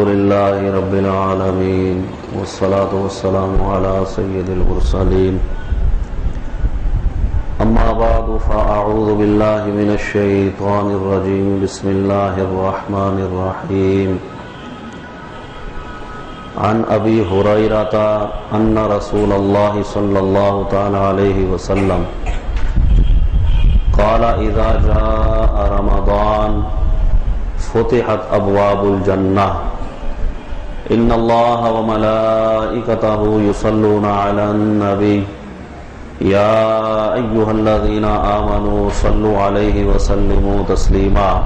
لله رب العالمين والصلاة والسلام على سيد المرسلين أما بعد فأعوذ بالله من الشيطان الرجيم بسم الله الرحمن الرحيم عن أبي هريرة أن رسول الله صلى الله تعالى عليه وسلم قال إذا جاء رمضان فتحت أبواب الجنة إن الله وملائكته يصلون على النبي يا أيها الذين آمنوا صلوا عليه وسلموا تسليما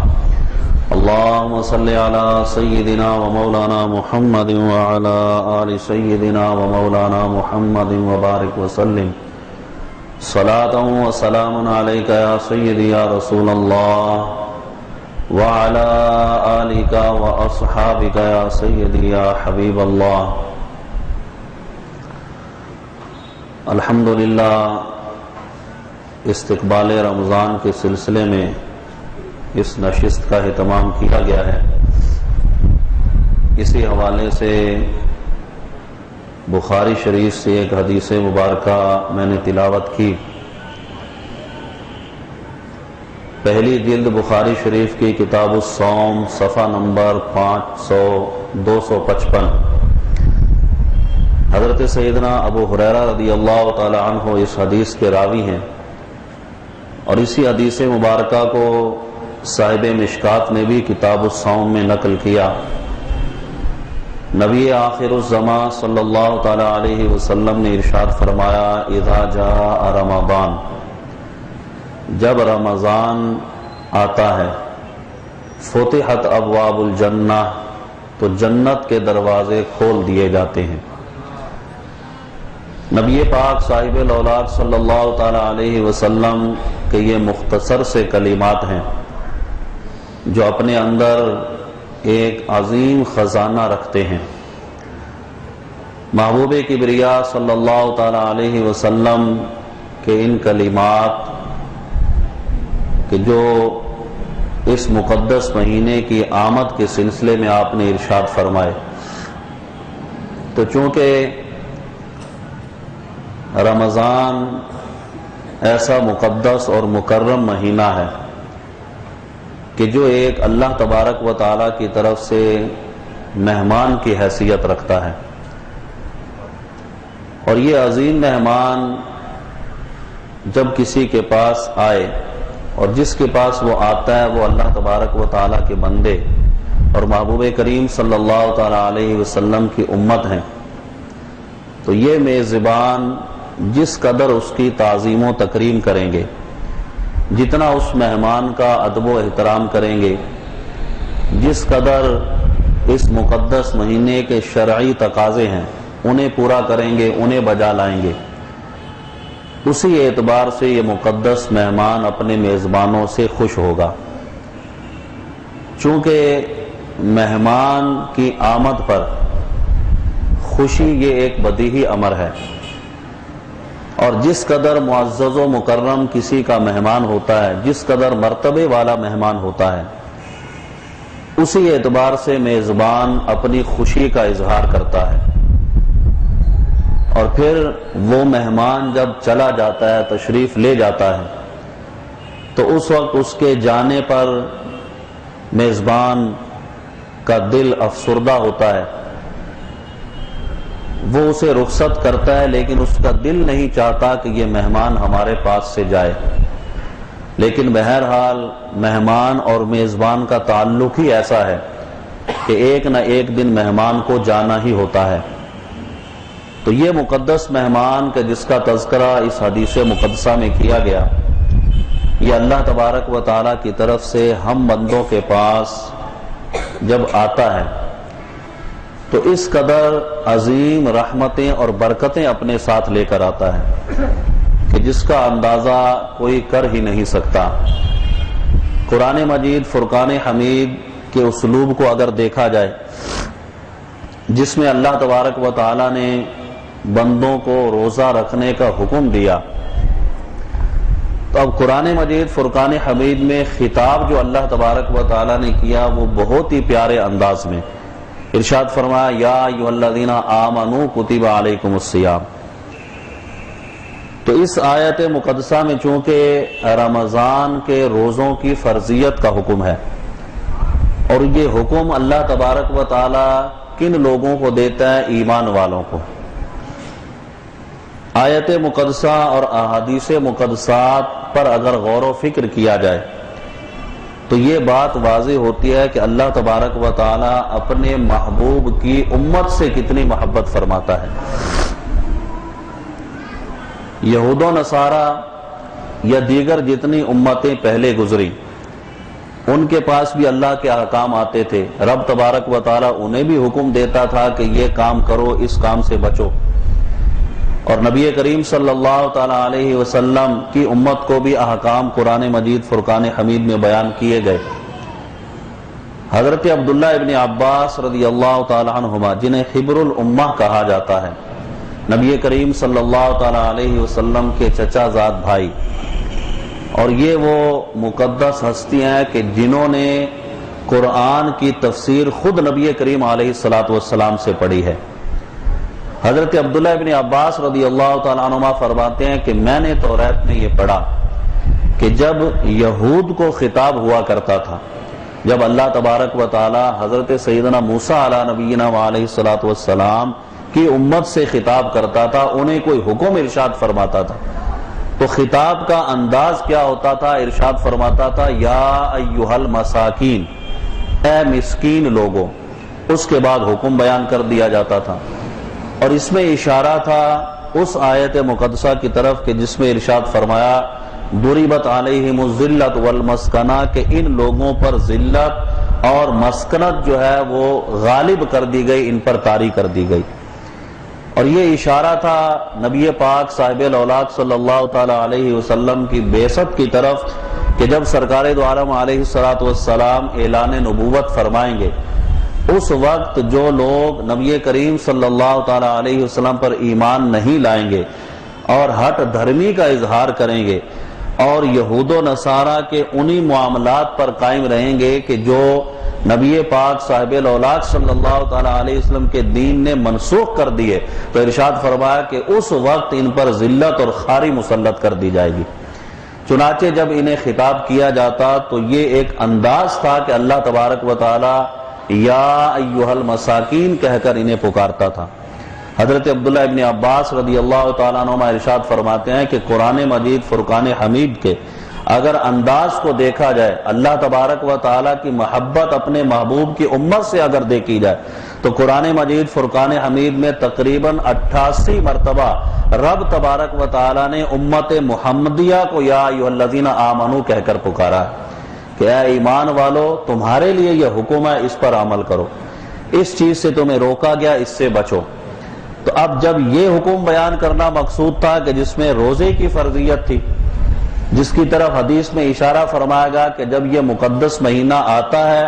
اللهم صل على سيدنا ومولانا محمد وعلى آل سيدنا ومولانا محمد وبارك وسلم صلاة وسلام عليك يا سيدي يا رسول الله وعلى آلك وأصحابك يا سيدي يا حبيب الله الحمدللہ استقبال رمضان کے سلسلے میں اس نشست کا اہتمام کیا گیا ہے۔ اسی حوالے سے بخاری شریف سے ایک حدیث مبارکہ میں نے تلاوت کی۔ پہلی جلد بخاری شریف کی کتاب الصوم صفحہ نمبر 255 حضرت سیدنا ابو ہریرہ رضی اللہ تعالی عنہ اس حدیث کے راوی ہیں، اور اسی حدیث مبارکہ کو صاحب مشکات نے بھی کتاب الصوم میں نقل کیا۔ نبی آخر الزمان صلی اللہ تعالی علیہ وسلم نے ارشاد فرمایا اذا جاء رمضان، جب رمضان آتا ہے، فتحت ابواب الجنہ، تو جنت کے دروازے کھول دیے جاتے ہیں۔ نبی پاک صاحب الاولاد صلی اللہ تعالی علیہ وسلم کے یہ مختصر سے کلمات ہیں جو اپنے اندر ایک عظیم خزانہ رکھتے ہیں۔ محبوب کبریا صلی اللہ تعالی علیہ وسلم کے ان کلمات کہ جو اس مقدس مہینے کی آمد کے سلسلے میں آپ نے ارشاد فرمائے، تو چونکہ رمضان ایسا مقدس اور مکرم مہینہ ہے کہ جو ایک اللہ تبارک و تعالی کی طرف سے مہمان کی حیثیت رکھتا ہے، اور یہ عظیم مہمان جب کسی کے پاس آئے، اور جس کے پاس وہ آتا ہے وہ اللہ تبارک و تعالی کے بندے اور محبوب کریم صلی اللہ تعالی علیہ وسلم کی امت ہیں، تو یہ میزبان جس قدر اس کی تعظیم و تکریم کریں گے، جتنا اس مہمان کا ادب و احترام کریں گے، جس قدر اس مقدس مہینے کے شرعی تقاضے ہیں انہیں پورا کریں گے، انہیں بجا لائیں گے، اسی اعتبار سے یہ مقدس مہمان اپنے میزبانوں سے خوش ہوگا۔ چونکہ مہمان کی آمد پر خوشی یہ ایک بدیہی امر ہے، اور جس قدر معزز و مکرم کسی کا مہمان ہوتا ہے، جس قدر مرتبے والا مہمان ہوتا ہے، اسی اعتبار سے میزبان اپنی خوشی کا اظہار کرتا ہے۔ اور پھر وہ مہمان جب چلا جاتا ہے، تشریف لے جاتا ہے، تو اس وقت اس کے جانے پر میزبان کا دل افسردہ ہوتا ہے، وہ اسے رخصت کرتا ہے، لیکن اس کا دل نہیں چاہتا کہ یہ مہمان ہمارے پاس سے جائے۔ لیکن بہرحال مہمان اور میزبان کا تعلق ہی ایسا ہے کہ ایک نہ ایک دن مہمان کو جانا ہی ہوتا ہے۔ تو یہ مقدس مہمان کا جس کا تذکرہ اس حدیث مقدسہ میں کیا گیا، یہ اللہ تبارک و تعالی کی طرف سے ہم بندوں کے پاس جب آتا ہے تو اس قدر عظیم رحمتیں اور برکتیں اپنے ساتھ لے کر آتا ہے کہ جس کا اندازہ کوئی کر ہی نہیں سکتا۔ قرآن مجید فرقان حمید کے اسلوب کو اگر دیکھا جائے، جس میں اللہ تبارک و تعالی نے بندوں کو روزہ رکھنے کا حکم دیا، تو اب قرآن مجید فرقان حمید میں خطاب جو اللہ تبارک و تعالی نے کیا وہ بہت ہی پیارے انداز میں ارشاد فرمایا یا ایھا الذین آمنوا کتب علیکم الصیام۔ تو اس آیت مقدسہ میں چونکہ رمضان کے روزوں کی فرضیت کا حکم ہے، اور یہ حکم اللہ تبارک و تعالی کن لوگوں کو دیتا ہے؟ ایمان والوں کو۔ آیت مقدسہ اور احادیث مقدسات پر اگر غور و فکر کیا جائے تو یہ بات واضح ہوتی ہے کہ اللہ تبارک و تعالی اپنے محبوب کی امت سے کتنی محبت فرماتا ہے۔ یہود و نصارہ یا دیگر جتنی امتیں پہلے گزری، ان کے پاس بھی اللہ کے احکام آتے تھے، رب تبارک و تعالی انہیں بھی حکم دیتا تھا کہ یہ کام کرو، اس کام سے بچو، اور نبی کریم صلی اللہ تعالی علیہ وسلم کی امت کو بھی احکام قرآن مجید فرقان حمید میں بیان کیے گئے۔ حضرت عبداللہ ابن عباس رضی اللہ تعالی عنہما، جنہیں حبر الامہ کہا جاتا ہے، نبی کریم صلی اللہ تعالی علیہ وسلم کے چچا زاد بھائی، اور یہ وہ مقدس ہستیاں ہیں کہ جنہوں نے قرآن کی تفسیر خود نبی کریم علیہ السلام سے پڑھی ہے۔ حضرت عبداللہ ابن عباس رضی اللہ تعالیٰ عنہما فرماتے ہیں کہ میں نے توریت میں یہ پڑھا کہ جب یہود کو خطاب ہوا کرتا تھا، جب اللہ تبارک و تعالی حضرت سیدنا موسیٰ علیہ نبینا علیہ السلام کی امت سے خطاب کرتا تھا، انہیں کوئی حکم ارشاد فرماتا تھا، تو خطاب کا انداز کیا ہوتا تھا؟ ارشاد فرماتا تھا یا ایھا المساکین، اے مسکین لوگوں، اس کے بعد حکم بیان کر دیا جاتا تھا۔ اور اس میں اشارہ تھا اس آیت مقدسہ کی طرف کہ جس میں ارشاد فرمایا ضربت علیہم الذلۃ والمسکنہ، کہ ان لوگوں پر ذلت اور مسکنت جو ہے وہ غالب کر دی گئی، ان پر طاری کر دی گئی۔ اور یہ اشارہ تھا نبی پاک صاحب الاولاد صلی اللہ تعالی علیہ وسلم کی بعثت کی طرف کہ جب سرکار دو عالم علیہ السلام اعلان نبوت فرمائیں گے، اس وقت جو لوگ نبی کریم صلی اللہ تعالی علیہ وسلم پر ایمان نہیں لائیں گے اور ہٹ دھرمی کا اظہار کریں گے اور یہود و نصارہ کے انہی معاملات پر قائم رہیں گے کہ جو نبی پاک صاحب الاولاد صلی اللہ تعالی علیہ وسلم کے دین نے منسوخ کر دیے، تو ارشاد فرمایا کہ اس وقت ان پر ذلت اور خواری مسلط کر دی جائے گی۔ چنانچہ جب انہیں خطاب کیا جاتا تو یہ ایک انداز تھا کہ اللہ تبارک و تعالی یا ایھا المساکین کہہ کر انہیں پکارتا تھا۔ حضرت عبداللہ ابن عباس رضی اللہ تعالیٰ عنہما ارشاد فرماتے ہیں کہ قرآن مجید فرقان حمید کے اگر انداز کو دیکھا جائے، اللہ تبارک و تعالیٰ کی محبت اپنے محبوب کی امت سے اگر دیکھی جائے، تو قرآن مجید فرقان حمید میں تقریباً 88 مرتبہ رب تبارک و تعالیٰ نے امت محمدیہ کو یا ایھا الذین آمنوا کہہ کر پکارا ہے کہ اے ایمان والو، تمہارے لیے یہ حکم ہے، اس پر عمل کرو، اس چیز سے تمہیں روکا گیا، اس سے بچو۔ تو اب جب یہ حکم بیان کرنا مقصود تھا کہ جس میں روزے کی فرضیت تھی، جس کی طرف حدیث میں اشارہ فرمایا گیا کہ جب یہ مقدس مہینہ آتا ہے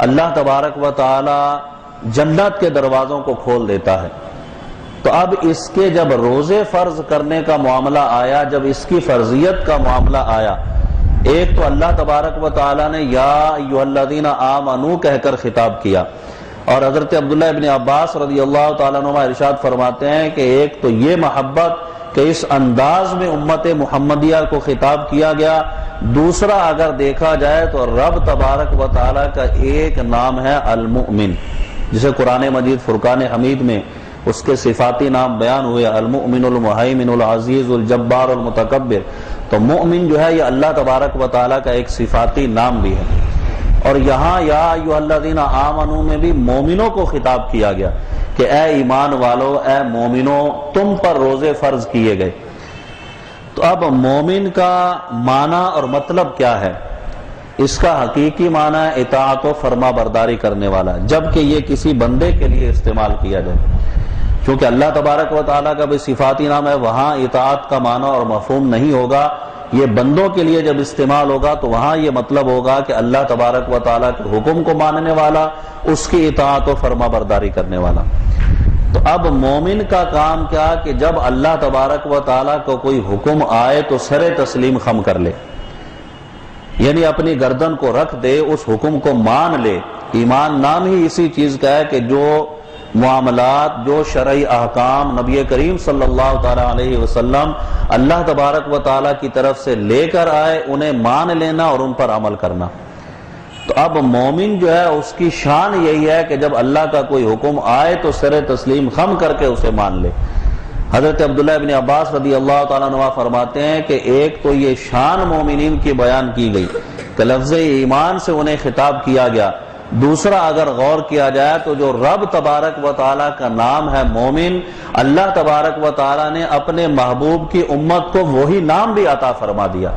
اللہ تبارک و تعالی جنت کے دروازوں کو کھول دیتا ہے، تو اب اس کے جب روزے فرض کرنے کا معاملہ آیا، جب اس کی فرضیت کا معاملہ آیا، ایک تو اللہ تبارک و تعالی نے یا ایھا الذین آمنوا کہہ کر خطاب کیا، اور حضرت عبداللہ ابن عباس رضی اللہ تعالیٰ عنہ ارشاد فرماتے ہیں کہ ایک تو یہ محبت کہ اس انداز میں امت محمدیہ کو خطاب کیا گیا، دوسرا اگر دیکھا جائے تو رب تبارک و تعالیٰ کا ایک نام ہے المؤمن، جسے قرآن مجید فرقان حمید میں اس کے صفاتی نام بیان ہوئے، المؤمن المہیمن العزیز الجبار المتکبر۔ تو مؤمن جو ہے یہ اللہ تبارک و تعالیٰ کا ایک صفاتی نام بھی ہے، اور یہاں یا ایھا الذین آمنوا میں بھی مومنوں کو خطاب کیا گیا کہ اے ایمان والو، اے مومنوں، تم پر روزے فرض کیے گئے۔ تو اب مومن کا معنی اور مطلب کیا ہے؟ اس کا حقیقی معنی ہے اطاعت و فرما برداری کرنے والا، جبکہ یہ کسی بندے کے لیے استعمال کیا جائے، چونکہ اللہ تبارک و تعالیٰ کا بھی صفاتی نام ہے، وہاں اطاعت کا معنی اور مفہوم نہیں ہوگا، یہ بندوں کے لیے جب استعمال ہوگا تو وہاں یہ مطلب ہوگا کہ اللہ تبارک و تعالیٰ کے حکم کو ماننے والا، اس کی اطاعت و فرما برداری کرنے والا۔ تو اب مومن کا کام کیا کہ جب اللہ تبارک و تعالیٰ کو کوئی حکم آئے تو سر تسلیم خم کر لے، یعنی اپنی گردن کو رکھ دے، اس حکم کو مان لے۔ ایمان نام ہی اسی چیز کا ہے کہ جو معاملات، جو شرعی احکام نبی کریم صلی اللہ تعالی علیہ وسلم اللہ تبارک و تعالی کی طرف سے لے کر آئے، انہیں مان لینا اور ان پر عمل کرنا۔ تو اب مومن جو ہے اس کی شان یہی ہے کہ جب اللہ کا کوئی حکم آئے تو سر تسلیم خم کر کے اسے مان لے۔ حضرت عبداللہ ابن عباس رضی اللہ تعالیٰ عنہ فرماتے ہیں کہ ایک تو یہ شان مومنین کی بیان کی گئی کہ لفظ ایمان سے انہیں خطاب کیا گیا، دوسرا اگر غور کیا جائے تو جو رب تبارک و تعالیٰ کا نام ہے مومن، اللہ تبارک و تعالیٰ نے اپنے محبوب کی امت کو وہی نام بھی عطا فرما دیا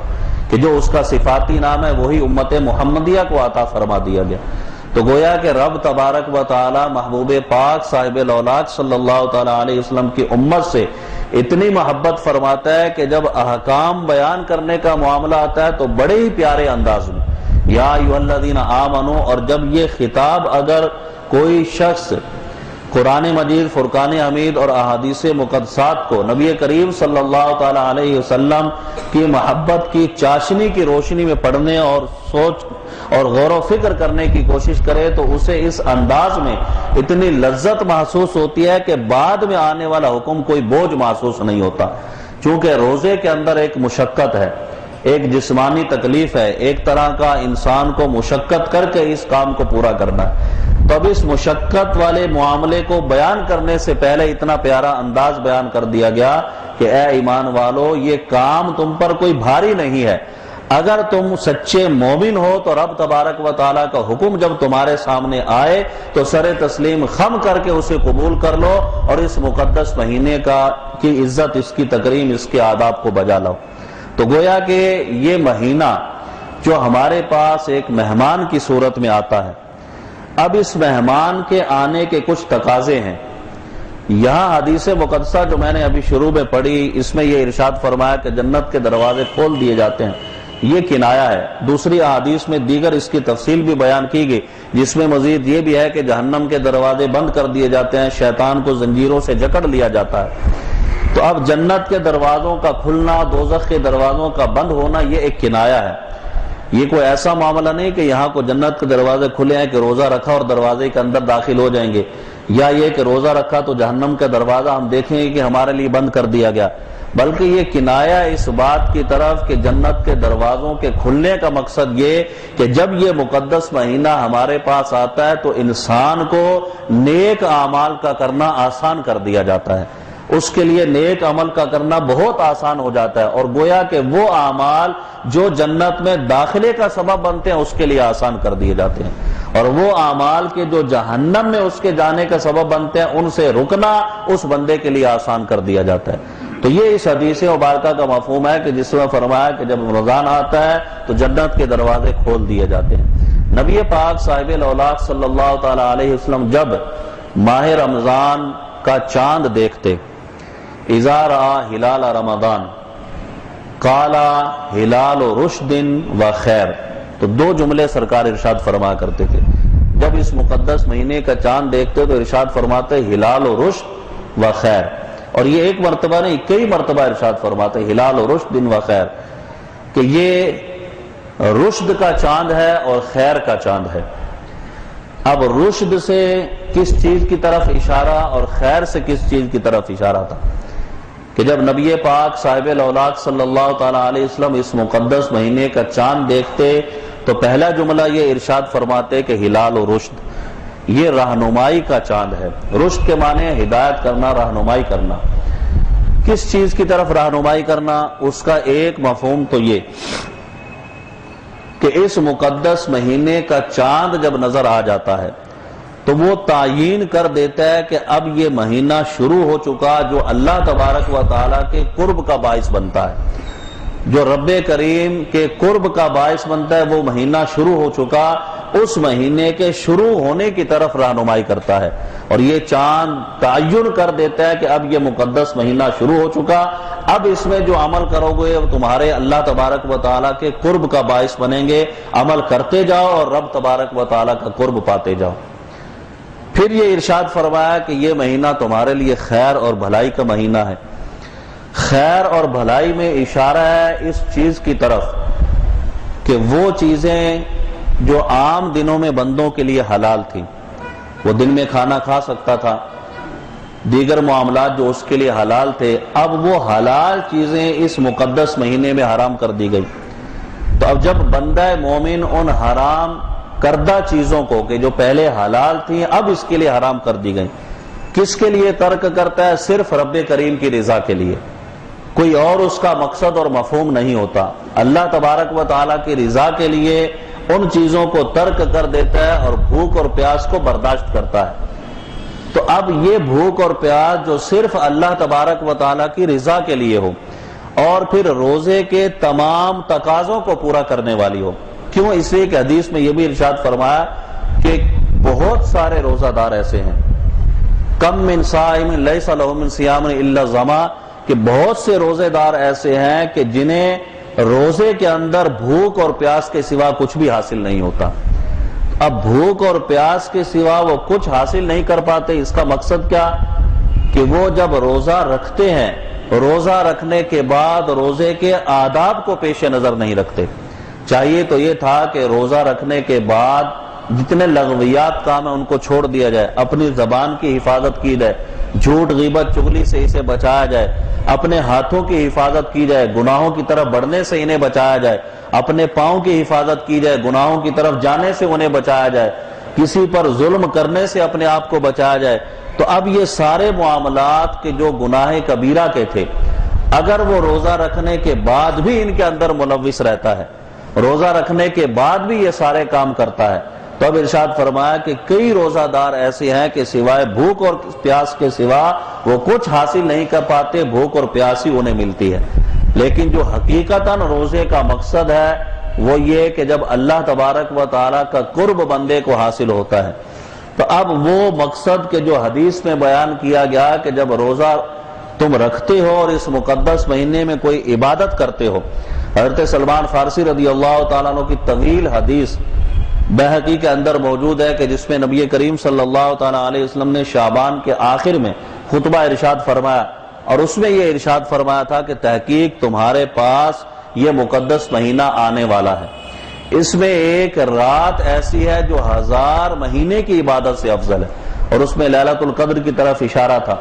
کہ جو اس کا صفاتی نام ہے وہی امت محمدیہ کو عطا فرما دیا گیا۔ تو گویا کہ رب تبارک و تعالی محبوب پاک صاحب الاولاق صلی اللہ تعالی علیہ وسلم کی امت سے اتنی محبت فرماتا ہے کہ جب احکام بیان کرنے کا معاملہ آتا ہے تو بڑے ہی پیارے انداز میں یا ایھا الذین آمنو، اور جب یہ خطاب اگر کوئی شخص قرآن مجید، فرقان حمید اور احادیث مقدسات کو نبی کریم صلی اللہ تعالی علیہ وسلم کی محبت کی چاشنی کی روشنی میں پڑھنے اور سوچ اور غور و فکر کرنے کی کوشش کرے تو اسے اس انداز میں اتنی لذت محسوس ہوتی ہے کہ بعد میں آنے والا حکم کوئی بوجھ محسوس نہیں ہوتا، چونکہ روزے کے اندر ایک مشقت ہے، ایک جسمانی تکلیف ہے، ایک طرح کا انسان کو مشقت کر کے اس کام کو پورا کرنا ہے۔ تو اب اس مشقت والے معاملے کو بیان کرنے سے پہلے اتنا پیارا انداز بیان کر دیا گیا کہ اے ایمان والو، یہ کام تم پر کوئی بھاری نہیں ہے، اگر تم سچے مومن ہو تو رب تبارک و تعالیٰ کا حکم جب تمہارے سامنے آئے تو سر تسلیم خم کر کے اسے قبول کر لو اور اس مقدس مہینے کی عزت، اس کی تکریم، اس کے آداب کو بجا لاؤ۔ تو گویا کہ یہ مہینہ جو ہمارے پاس ایک مہمان کی صورت میں آتا ہے، اب اس مہمان کے آنے کے کچھ تقاضے ہیں۔ یہاں حدیث مقدسہ جو میں نے ابھی شروع میں پڑھی، اس میں یہ ارشاد فرمایا کہ جنت کے دروازے کھول دیے جاتے ہیں، یہ کنایا ہے۔ دوسری احادیث میں دیگر اس کی تفصیل بھی بیان کی گئی، جس میں مزید یہ بھی ہے کہ جہنم کے دروازے بند کر دیے جاتے ہیں، شیطان کو زنجیروں سے جکڑ لیا جاتا ہے۔ تو اب جنت کے دروازوں کا کھلنا، دوزخ کے دروازوں کا بند ہونا، یہ ایک کنایا ہے۔ یہ کوئی ایسا معاملہ نہیں کہ یہاں کو جنت کے دروازے کھلے ہیں کہ روزہ رکھا اور دروازے کے اندر داخل ہو جائیں گے، یا یہ کہ روزہ رکھا تو جہنم کا دروازہ ہم دیکھیں گے کہ ہمارے لیے بند کر دیا گیا، بلکہ یہ کنایا اس بات کی طرف کہ جنت کے دروازوں کے کھلنے کا مقصد یہ کہ جب یہ مقدس مہینہ ہمارے پاس آتا ہے تو انسان کو نیک اعمال کا کرنا آسان کر دیا جاتا ہے، اس کے لیے نیک عمل کا کرنا بہت آسان ہو جاتا ہے، اور گویا کہ وہ اعمال جو جنت میں داخلے کا سبب بنتے ہیں اس کے لیے آسان کر دیے جاتے ہیں، اور وہ اعمال کے جو جہنم میں اس کے جانے کا سبب بنتے ہیں ان سے رکنا اس بندے کے لیے آسان کر دیا جاتا ہے۔ تو یہ اس حدیث مبارکہ کا مفہوم ہے کہ جس میں فرمایا کہ جب رمضان آتا ہے تو جنت کے دروازے کھول دیے جاتے ہیں۔ نبی پاک صاحب الاولاق صلی اللہ تعالی علیہ وسلم جب ماہ رمضان کا چاند دیکھتے، اذا رأى ہلال رمضان قال ہلال رشد و خیر، تو دو جملے سرکار ارشاد فرمایا کرتے تھے، جب اس مقدس مہینے کا چاند دیکھتے تو ارشاد فرماتے ہلال رشد و خیر، اور یہ ایک مرتبہ نہیں کئی مرتبہ ارشاد فرماتے ہلال رشد و خیر، کہ یہ رشد کا چاند ہے اور خیر کا چاند ہے۔ اب رشد سے کس چیز کی طرف اشارہ اور خیر سے کس چیز کی طرف اشارہ تھا کہ جب نبی پاک صاحب الاولاق صلی اللہ تعالی علیہ وسلم اس مقدس مہینے کا چاند دیکھتے تو پہلا جملہ یہ ارشاد فرماتے کہ ہلال و رشد، یہ رہنمائی کا چاند ہے۔ رشد کے معنی ہے ہدایت کرنا، رہنمائی کرنا۔ کس چیز کی طرف رہنمائی کرنا؟ اس کا ایک مفہوم تو یہ کہ اس مقدس مہینے کا چاند جب نظر آ جاتا ہے تو وہ تعیین کر دیتا ہے کہ اب یہ مہینہ شروع ہو چکا جو اللہ تبارک و تعالیٰ کے قرب کا باعث بنتا ہے، جو رب کریم کے قرب کا باعث بنتا ہے، وہ مہینہ شروع ہو چکا، اس مہینے کے شروع ہونے کی طرف رہنمائی کرتا ہے، اور یہ چاند تعین کر دیتا ہے کہ اب یہ مقدس مہینہ شروع ہو چکا، اب اس میں جو عمل کرو گے وہ تمہارے اللہ تبارک و تعالیٰ کے قرب کا باعث بنیں گے، عمل کرتے جاؤ اور رب تبارک و تعالیٰ کا قرب پاتے جاؤ۔ پھر یہ ارشاد فرمایا کہ یہ مہینہ تمہارے لیے خیر اور بھلائی کا مہینہ ہے۔ خیر اور بھلائی میں اشارہ ہے اس چیز کی طرف کہ کہ وہ چیزیں جو عام دنوں میں بندوں کے لیے حلال تھیں، وہ دن میں کھانا کھا سکتا تھا، دیگر معاملات جو اس کے لیے حلال تھے، اب وہ حلال چیزیں اس مقدس مہینے میں حرام کر دی گئی۔ تو اب جب بندہ مومن ان حرام کردہ چیزوں کو کہ جو پہلے حلال تھیں اب اس کے لیے حرام کر دی گئی، کس کے لیے ترک کرتا ہے؟ صرف رب کریم کی رضا کے لیے، کوئی اور اس کا مقصد اور مفہوم نہیں ہوتا۔ اللہ تبارک و تعالیٰ کی رضا کے لیے ان چیزوں کو ترک کر دیتا ہے اور بھوک اور پیاس کو برداشت کرتا ہے۔ تو اب یہ بھوک اور پیاس جو صرف اللہ تبارک و تعالیٰ کی رضا کے لیے ہو اور پھر روزے کے تمام تقاضوں کو پورا کرنے والی ہو، کیوں؟ اس لیے کہ حدیث میں یہ بھی ارشاد فرمایا کہ بہت سارے روزہ دار ایسے ہیں، کم من صائم لیس لہ من صیام الا ظما، کہ بہت سے روزے دار ایسے ہیں کہ جنہیں روزے کے اندر بھوک اور پیاس کے سوا کچھ بھی حاصل نہیں ہوتا۔ اب بھوک اور پیاس کے سوا وہ کچھ حاصل نہیں کر پاتے، اس کا مقصد کیا؟ کہ وہ جب روزہ رکھتے ہیں، روزہ رکھنے کے بعد روزے کے آداب کو پیش نظر نہیں رکھتے۔ چاہیے تو یہ تھا کہ روزہ رکھنے کے بعد جتنے لغویات کام ہیں ان کو چھوڑ دیا جائے، اپنی زبان کی حفاظت کی جائے، جھوٹ غیبت چغلی سے اسے بچایا جائے، اپنے ہاتھوں کی حفاظت کی جائے، گناہوں کی طرف بڑھنے سے انہیں بچایا جائے، اپنے پاؤں کی حفاظت کی جائے، گناہوں کی طرف جانے سے انہیں بچایا جائے، کسی پر ظلم کرنے سے اپنے آپ کو بچایا جائے۔ تو اب یہ سارے معاملات کے جو گناہ کبیرہ کے تھے، اگر وہ روزہ رکھنے کے بعد بھی ان کے اندر ملوث رہتا ہے، روزہ رکھنے کے بعد بھی یہ سارے کام کرتا ہے، تو اب ارشاد فرمایا کہ کئی روزہ دار ایسے ہیں کہ سوائے بھوک اور پیاس کے سوا وہ کچھ حاصل نہیں کر پاتے، بھوک اور پیاس ہی انہیں ملتی ہے۔ لیکن جو حقیقتاً روزے کا مقصد ہے وہ یہ کہ جب اللہ تبارک و تعالیٰ کا قرب بندے کو حاصل ہوتا ہے، تو اب وہ مقصد کے جو حدیث میں بیان کیا گیا کہ جب روزہ تم رکھتے ہو اور اس مقدس مہینے میں کوئی عبادت کرتے ہو، حضرت سلمان فارسی رضی اللہ تعالیٰ عنہ کی طویل حدیث بہقی کے اندر موجود ہے کہ جس میں نبی کریم صلی اللہ تعالیٰ علیہ وسلم نے شعبان کے آخر میں خطبہ ارشاد فرمایا، اور اس میں یہ ارشاد فرمایا تھا کہ تحقیق تمہارے پاس یہ مقدس مہینہ آنے والا ہے، اس میں ایک رات ایسی ہے جو 1000 مہینے کی عبادت سے افضل ہے، اور اس میں لیلۃ القدر کی طرف اشارہ تھا۔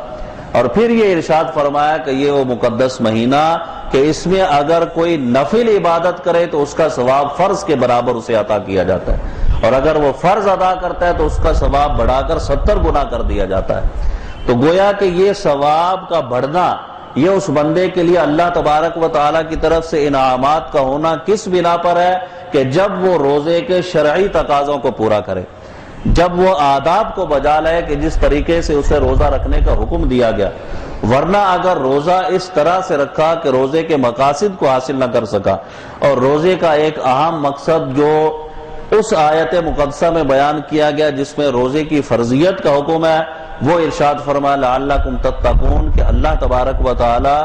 اور پھر یہ ارشاد فرمایا کہ یہ وہ مقدس مہینہ کہ اس میں اگر کوئی نفل عبادت کرے تو اس کا ثواب فرض کے برابر اسے عطا کیا جاتا ہے، اور اگر وہ فرض ادا کرتا ہے تو اس کا ثواب بڑھا کر 70 گنا کر دیا جاتا ہے۔ تو گویا کہ یہ ثواب کا بڑھنا یہ اس بندے کے لیے اللہ تبارک و تعالیٰ کی طرف سے انعامات کا ہونا کس بنا پر ہے؟ کہ جب وہ روزے کے شرعی تقاضوں کو پورا کرے، جب وہ آداب کو بجا لے کہ جس طریقے سے اسے روزہ رکھنے کا حکم دیا گیا، ورنہ اگر روزہ اس طرح سے رکھا کہ روزے کے مقاصد کو حاصل نہ کر سکا، اور روزے کا ایک اہم مقصد جو اس آیت مقدسہ میں بیان کیا گیا جس میں روزے کی فرضیت کا حکم ہے، وہ ارشاد فرمایا لعلکم تتقون، کہ اللہ تبارک و تعالی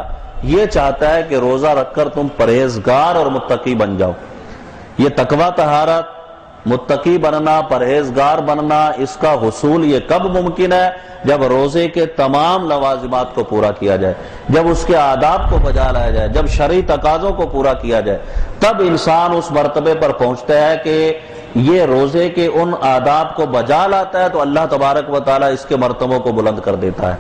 یہ چاہتا ہے کہ روزہ رکھ کر تم پرہیزگار اور متقی بن جاؤ۔ یہ تقوی طہارت، متقی بننا، پرہیزگار بننا، اس کا حصول یہ کب ممکن ہے؟ جب روزے کے تمام لوازمات کو پورا کیا جائے، جب اس کے آداب کو بجا لایا جائے، جب شرعی تقاضوں کو پورا کیا جائے، تب انسان اس مرتبے پر پہنچتا ہے کہ یہ روزے کے ان آداب کو بجا لاتا ہے تو اللہ تبارک و تعالیٰ اس کے مرتبوں کو بلند کر دیتا ہے۔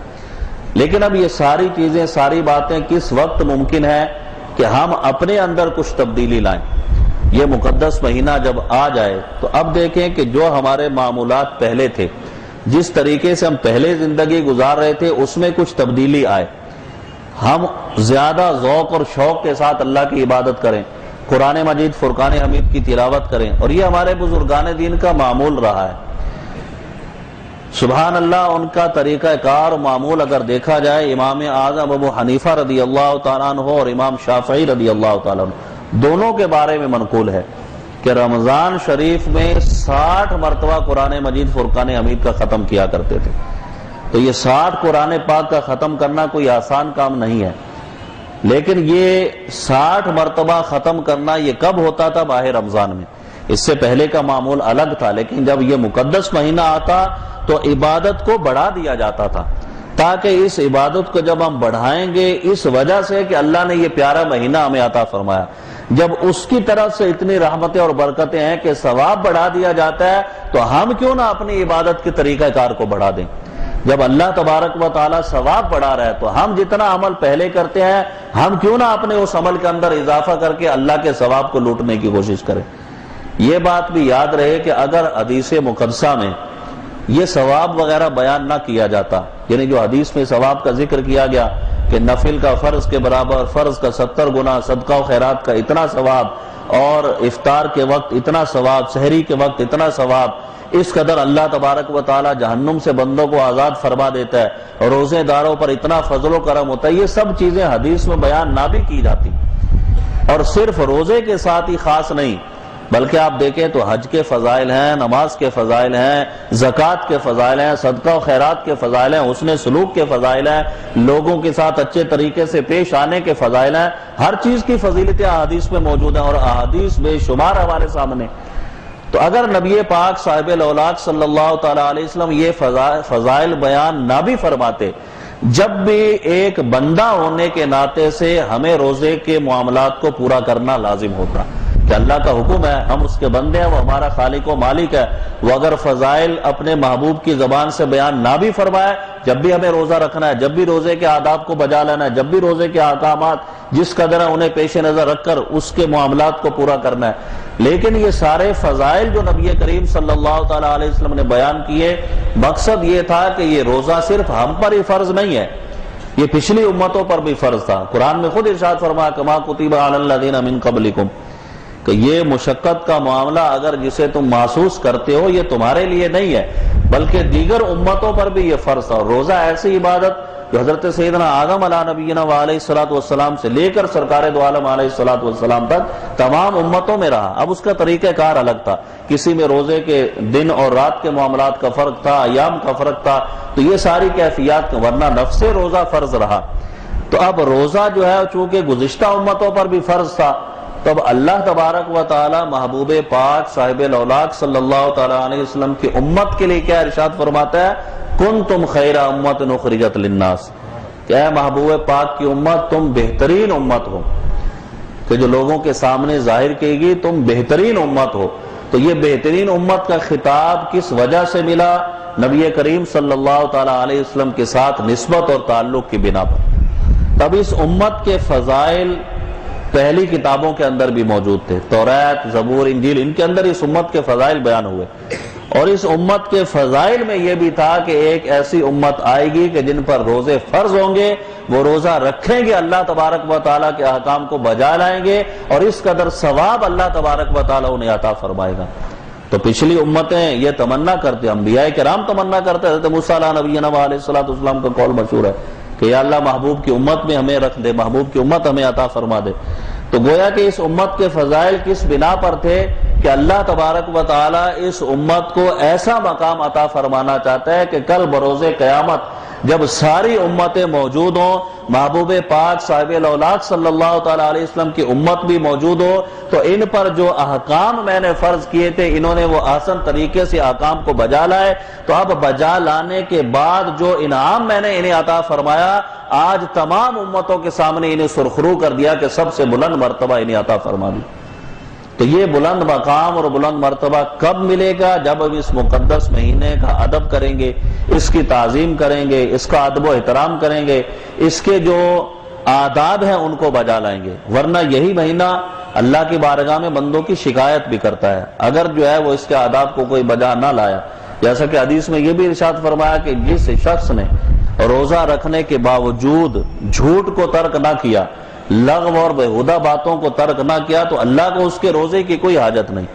لیکن اب یہ ساری چیزیں، ساری باتیں کس وقت ممکن ہے کہ ہم اپنے اندر کچھ تبدیلی لائیں؟ یہ مقدس مہینہ جب آ جائے تو اب دیکھیں کہ جو ہمارے معمولات پہلے تھے، جس طریقے سے ہم پہلے زندگی گزار رہے تھے، اس میں کچھ تبدیلی آئے، ہم زیادہ ذوق اور شوق کے ساتھ اللہ کی عبادت کریں، قرآن مجید فرقان حمید کی تلاوت کریں، اور یہ ہمارے بزرگان دین کا معمول رہا ہے۔ سبحان اللہ، ان کا طریقہ کار و معمول اگر دیکھا جائے، امام اعظم ابو حنیفہ رضی اللہ تعالیٰ عنہ اور امام شافعی رضی اللہ تعالیٰ عنہ دونوں کے بارے میں منقول ہے کہ رمضان شریف میں 60 مرتبہ قرآن مجید فرقان حمید کا ختم کیا کرتے تھے۔ تو یہ 60 قرآن پاک کا ختم کرنا کوئی آسان کام نہیں ہے، لیکن یہ 60 مرتبہ ختم کرنا یہ کب ہوتا تھا؟ ماہ رمضان میں۔ اس سے پہلے کا معمول الگ تھا، لیکن جب یہ مقدس مہینہ آتا تو عبادت کو بڑھا دیا جاتا تھا، تاکہ اس عبادت کو جب ہم بڑھائیں گے اس وجہ سے کہ اللہ نے یہ پیارا مہینہ ہمیں عطا فرمایا، جب اس کی طرف سے اتنی رحمتیں اور برکتیں ہیں کہ ثواب بڑھا دیا جاتا ہے تو ہم کیوں نہ اپنی عبادت کے طریقہ کار کو بڑھا دیں؟ جب اللہ تبارک و تعالیٰ ثواب بڑھا رہا ہے تو ہم جتنا عمل پہلے کرتے ہیں ہم کیوں نہ اپنے اس عمل کے اندر اضافہ کر کے اللہ کے ثواب کو لوٹنے کی کوشش کریں۔ یہ بات بھی یاد رہے کہ اگر حدیث مقدسہ میں یہ ثواب وغیرہ بیان نہ کیا جاتا، یعنی جو حدیث میں ثواب کا ذکر کیا گیا کہ نفل کا فرض کے برابر، فرض کا 70 گنا، صدقہ و خیرات کا اتنا ثواب، اور افطار کے وقت اتنا ثواب، سحری کے وقت اتنا ثواب، اس قدر اللہ تبارک و تعالی جہنم سے بندوں کو آزاد فرما دیتا ہے، اور روزے داروں پر اتنا فضل و کرم ہوتا ہے، یہ سب چیزیں حدیث میں بیان نہ بھی کی جاتی، اور صرف روزے کے ساتھ ہی خاص نہیں بلکہ آپ دیکھیں تو حج کے فضائل ہیں، نماز کے فضائل ہیں، زکوٰۃ کے فضائل ہیں، صدقہ و خیرات کے فضائل ہیں، حسن سلوک کے فضائل ہیں، لوگوں کے ساتھ اچھے طریقے سے پیش آنے کے فضائل ہیں، ہر چیز کی فضیلتیں احادیث میں موجود ہیں، اور احادیث بے شمار ہمارے سامنے۔ تو اگر نبی پاک صاحب الاولاق صلی اللہ تعالیٰ علیہ وسلم یہ فضائل بیان نہ بھی فرماتے، جب بھی ایک بندہ ہونے کے ناطے سے ہمیں روزے کے معاملات کو پورا کرنا لازم ہوتا کہ اللہ کا حکم ہے، ہم اس کے بندے ہیں، وہ ہمارا خالق و مالک ہے، وہ اگر فضائل اپنے محبوب کی زبان سے بیان نہ بھی فرمائے، جب بھی ہمیں روزہ رکھنا ہے، جب بھی روزے کے آداب کو بجا لینا ہے، جب بھی روزے کے احکامات جس قدر ہیں انہیں پیش نظر رکھ کر اس کے معاملات کو پورا کرنا ہے۔ لیکن یہ سارے فضائل جو نبی کریم صلی اللہ تعالیٰ علیہ وسلم نے بیان کیے، مقصد یہ تھا کہ یہ روزہ صرف ہم پر ہی فرض نہیں ہے، یہ پچھلی امتوں پر بھی فرض تھا۔ قرآن میں خود ارشاد فرمایا کما کتب علی الذین من قبلکم، کہ یہ مشقت کا معاملہ اگر جسے تم محسوس کرتے ہو یہ تمہارے لیے نہیں ہے بلکہ دیگر امتوں پر بھی یہ فرض تھا۔ اور روزہ ایسی عبادت جو حضرت سیدنا آدم علیہ نبینا علیہ الصلوۃ والسلام سے لے کر سرکار دو عالم علیہ الصلوۃ والسلام تک تمام امتوں میں رہا۔ اب اس کا طریقہ کار الگ تھا، کسی میں روزے کے دن اور رات کے معاملات کا فرق تھا، ایام کا فرق تھا، تو یہ ساری کیفیات، ورنہ نفس روزہ فرض رہا۔ تو اب روزہ جو ہے چونکہ گزشتہ امتوں پر بھی فرض تھا، تب اللہ تبارک و تعالی محبوب پاک صاحب الاولاق صلی اللہ تعالیٰ علیہ وسلم کی امت کے لیے کیا ارشاد فرماتا ہے؟ کنتم خیر امت اخرجت للناس، کہ اے محبوب پاک کی امت تم بہترین امت ہو، کہ جو لوگوں کے سامنے ظاہر کی گئی تم بہترین امت ہو۔ تو یہ بہترین امت کا خطاب کس وجہ سے ملا؟ نبی کریم صلی اللہ تعالیٰ علیہ وسلم کے ساتھ نسبت اور تعلق کی بنا پر۔ تب اس امت کے فضائل پہلی کتابوں کے اندر بھی موجود تھے، توریت، زبور، انجیل، ان کے اندر اس امت کے فضائل بیان ہوئے، اور اس امت کے فضائل میں یہ بھی تھا کہ ایک ایسی امت آئے گی کہ جن پر روزے فرض ہوں گے، وہ روزہ رکھیں گے، اللہ تبارک و تعالیٰ کے احکام کو بجا لائیں گے، اور اس قدر ثواب اللہ تبارک و تعالیٰ انہیں عطا فرمائے گا۔ تو پچھلی امتیں یہ تمنا کرتے، انبیاء کرام تمنا کرتے، حضرت موسیٰ علیہ نبینا علیہ الصلوۃ والسلام کا قول مشہور ہے کہ یا اللہ محبوب کی امت میں ہمیں رکھ دے، محبوب کی امت ہمیں عطا فرما دے۔ تو گویا کہ اس امت کے فضائل کس بنا پر تھے کہ اللہ تبارک و تعالیٰ اس امت کو ایسا مقام عطا فرمانا چاہتا ہے کہ کل بروز قیامت جب ساری امتیں موجود ہوں، محبوب پاک صاحب الاولاق صلی اللہ تعالیٰ علیہ وسلم کی امت بھی موجود ہو، تو ان پر جو احکام میں نے فرض کیے تھے انہوں نے وہ آسان طریقے سے احکام کو بجا لائے۔ تو اب بجا لانے کے بعد جو انعام میں نے انہیں عطا فرمایا، آج تمام امتوں کے سامنے انہیں سرخرو کر دیا کہ سب سے بلند مرتبہ انہیں عطا فرما دی۔ تو یہ بلند مقام اور بلند مرتبہ کب ملے گا؟ جب ہم اس مقدس مہینے کا ادب کریں گے، اس کی تعظیم کریں گے، اس کا ادب و احترام کریں گے، اس کے جو آداب ہیں ان کو بجا لائیں گے۔ ورنہ یہی مہینہ اللہ کی بارگاہ میں بندوں کی شکایت بھی کرتا ہے اگر جو ہے وہ اس کے آداب کو کوئی بجا نہ لایا، جیسا کہ حدیث میں یہ بھی ارشاد فرمایا کہ جس شخص نے روزہ رکھنے کے باوجود جھوٹ کو ترک نہ کیا، لغو اور بےہودہ باتوں کو ترک نہ کیا، تو اللہ کو اس کے روزے کی کوئی حاجت نہیں۔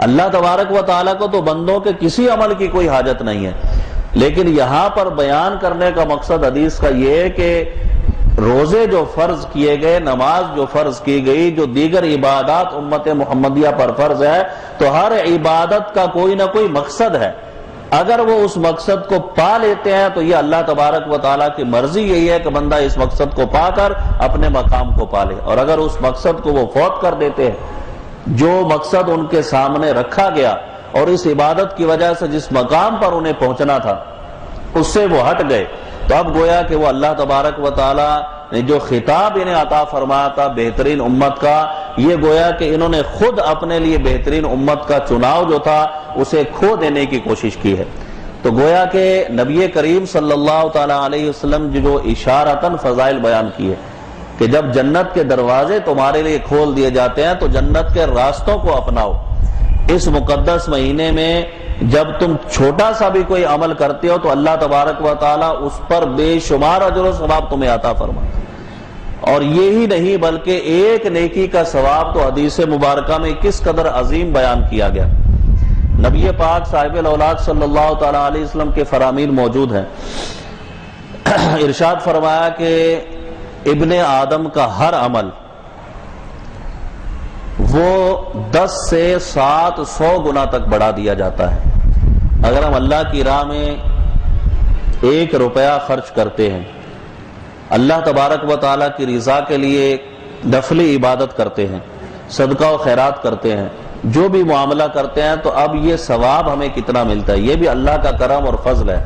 اللہ تبارک و تعالیٰ کو تو بندوں کے کسی عمل کی کوئی حاجت نہیں ہے۔ لیکن یہاں پر بیان کرنے کا مقصد حدیث کا یہ ہے کہ روزے جو فرض کیے گئے، نماز جو فرض کی گئی، جو دیگر عبادات امت محمدیہ پر فرض ہے، تو ہر عبادت کا کوئی نہ کوئی مقصد ہے۔ اگر وہ اس مقصد کو پا لیتے ہیں تو یہ اللہ تبارک و تعالیٰ کی مرضی یہی ہے کہ بندہ اس مقصد کو پا کر اپنے مقام کو پالے، اور اگر اس مقصد کو وہ فوت کر دیتے ہیں، جو مقصد ان کے سامنے رکھا گیا اور اس عبادت کی وجہ سے جس مقام پر انہیں پہنچنا تھا اس سے وہ ہٹ گئے، تو اب گویا کہ وہ اللہ تبارک و تعالیٰ نے جو خطاب انہیں عطا فرمایا تھا بہترین امت کا، یہ گویا کہ انہوں نے خود اپنے لیے بہترین امت کا چناؤ جو تھا اسے کھو دینے کی کوشش کی ہے۔ تو گویا کہ نبی کریم صلی اللہ تعالی علیہ وسلم جو اشارتاً فضائل بیان کیے کہ جب جنت کے دروازے تمہارے لیے کھول دیے جاتے ہیں تو جنت کے راستوں کو اپناؤ۔ اس مقدس مہینے میں جب تم چھوٹا سا بھی کوئی عمل کرتے ہو تو اللہ تبارک و تعالیٰ اس پر بے شمار اجر و ثواب تمہیں عطا فرماتا ہے۔ اور یہی نہیں بلکہ ایک نیکی کا ثواب تو حدیث مبارکہ میں کس قدر عظیم بیان کیا گیا۔ نبی پاک صاحب الاولاد صلی اللہ تعالی علیہ وسلم کے فرامین موجود ہیں۔ ارشاد فرمایا کہ ابن آدم کا ہر عمل وہ 10 سے 700 گنا تک بڑھا دیا جاتا ہے۔ اگر ہم اللہ کی راہ میں 1 روپیہ خرچ کرتے ہیں، اللہ تبارک و تعالیٰ کی رضا کے لیے نفلی عبادت کرتے ہیں، صدقہ و خیرات کرتے ہیں، جو بھی معاملہ کرتے ہیں، تو اب یہ ثواب ہمیں کتنا ملتا ہے۔ یہ بھی اللہ کا کرم اور فضل ہے